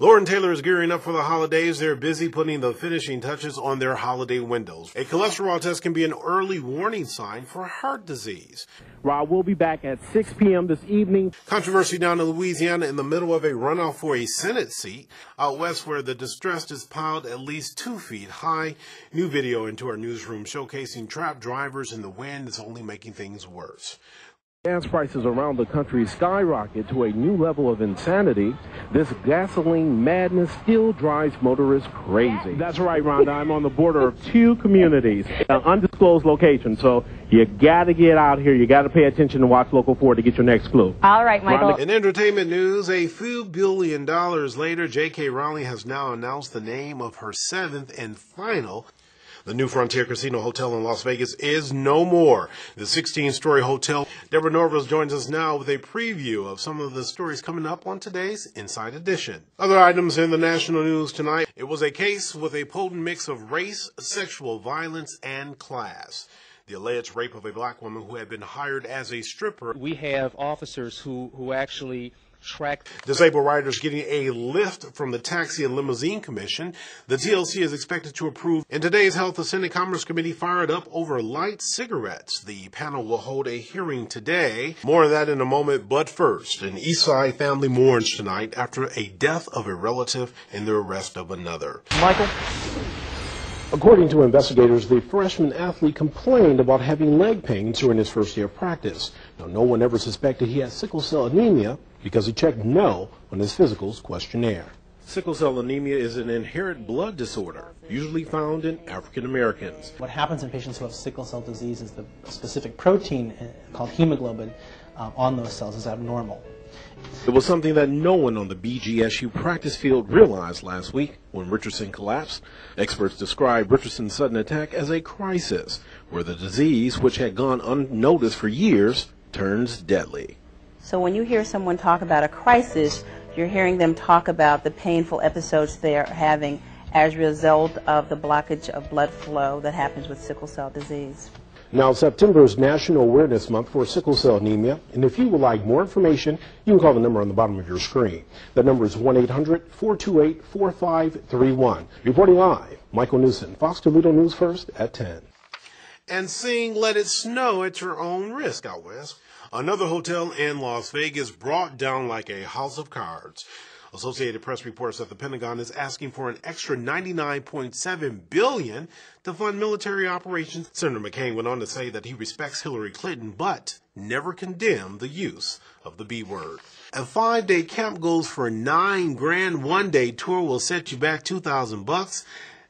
Lauren Taylor is gearing up for the holidays. They're busy putting the finishing touches on their holiday windows. A cholesterol test can be an early warning sign for heart disease. Rob, we'll be back at 6 p.m. this evening. Controversy down in Louisiana in the middle of a runoff for a Senate seat. Out west where the distress is piled at least 2 feet high. New video into our newsroom showcasing trapped drivers in the wind is only making things worse. Gas prices around the country skyrocket to a new level of insanity. This gasoline madness still drives motorists crazy. That's right, Rhonda. I'm on the border of 2 communities, an undisclosed location. So you got to get out here. You got to pay attention and watch Local 4 to get your next clue. All right, Michael. In entertainment news, a few $billion later, J.K. Rowling has now announced the name of her 7th and final. The New Frontier Casino Hotel in Las Vegas is no more. The 16-story hotel. Deborah Norville joins us now with a preview of some of the stories coming up on today's Inside Edition. Other items in the national news tonight. It was a case with a potent mix of race, sexual violence, and class. The alleged rape of a black woman who had been hired as a stripper. We have officers who actually track disabled riders getting a lift from the Taxi and Limousine Commission. The TLC is expected to approve. In today's Health, the Senate Commerce Committee fired up over light cigarettes. The panel will hold a hearing today. More of that in a moment, but first, an Eastside family mourns tonight after a death of a relative and the arrest of another. Michael? According to investigators, the freshman athlete complained about having leg pains during his first year of practice. Now, no one ever suspected he had sickle cell anemia because he checked no on his physicals questionnaire. Sickle cell anemia is an inherited blood disorder, usually found in African Americans. What happens in patients who have sickle cell disease is the specific protein called hemoglobin on those cells is abnormal. It was something that no one on the BGSU practice field realized last week when Richardson collapsed. Experts describe Richardson's sudden attack as a crisis, where the disease, which had gone unnoticed for years, turns deadly. So when you hear someone talk about a crisis, you're hearing them talk about the painful episodes they are having as a result of the blockage of blood flow that happens with sickle cell disease. Now, September is National Awareness Month for sickle cell anemia, and if you would like more information, you can call the number on the bottom of your screen. That number is 1-800-428-4531. Reporting live, Michael Newson, Fox Toledo News First at 10. And sing Let It Snow at your own risk out west. Another hotel in Las Vegas brought down like a house of cards. Associated Press reports that the Pentagon is asking for an extra $99.7 billion to fund military operations. Senator McCain went on to say that he respects Hillary Clinton, but never condemned the use of the B word. A 5-day camp goes for $9,000. One-day tour will set you back $2,000.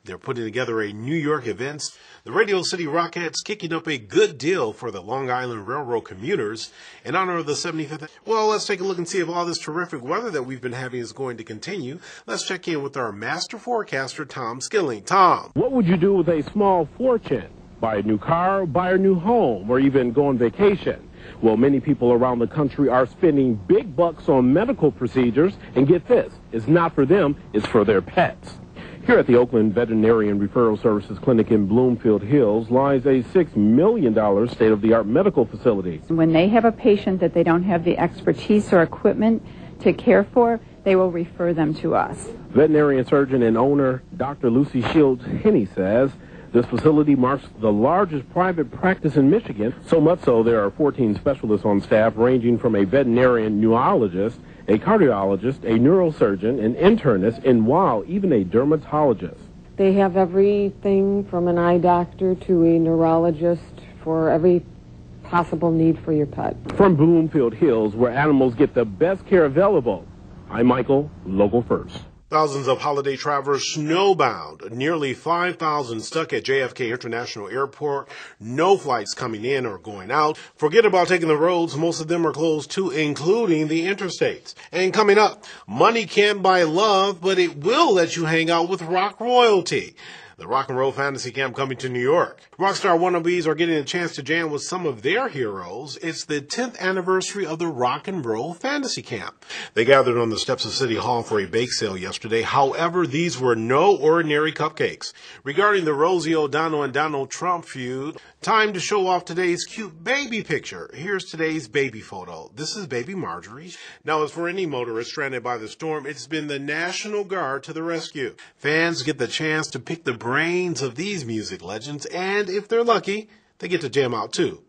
They're putting together a New York event. The Radio City Rockettes kicking up a good deal for the Long Island Railroad commuters in honor of the 75th. Well, let's take a look and see if all this terrific weather that we've been having is going to continue. Let's check in with our master forecaster, Tom Skilling. Tom. What would you do with a small fortune? Buy a new car, buy a new home, or even go on vacation? Well, many people around the country are spending big bucks on medical procedures, and get this, it's not for them, it's for their pets. Here at the Oakland Veterinarian Referral Services Clinic in Bloomfield Hills lies a $6 million state-of-the-art medical facility. When they have a patient that they don't have the expertise or equipment to care for, they will refer them to us. Veterinarian surgeon and owner Dr. Lucy Shields-Henney says this facility marks the largest private practice in Michigan, so much so there are 14 specialists on staff ranging from a veterinarian neurologist, a cardiologist, a neurosurgeon, an internist, and wow, even a dermatologist. They have everything from an eye doctor to a neurologist for every possible need for your pet. From Bloomfield Hills, where animals get the best care available, I'm Michael, Local First. Thousands of holiday travelers snowbound, nearly 5,000 stuck at JFK International Airport. No flights coming in or going out. Forget about taking the roads. Most of them are closed too, including the interstates. And coming up, money can't buy love, but it will let you hang out with rock royalty. The Rock and Roll Fantasy Camp coming to New York. Rockstar wannabes are getting a chance to jam with some of their heroes. It's the 10th anniversary of the Rock and Roll Fantasy Camp. They gathered on the steps of City Hall for a bake sale yesterday. However, these were no ordinary cupcakes. Regarding the Rosie O'Donnell and Donald Trump feud, time to show off today's cute baby picture. Here's today's baby photo. This is baby Marjorie. Now, as for any motorist stranded by the storm, it's been the National Guard to the rescue. Fans get the chance to pick the brains of these music legends, and if they're lucky, they get to jam out too.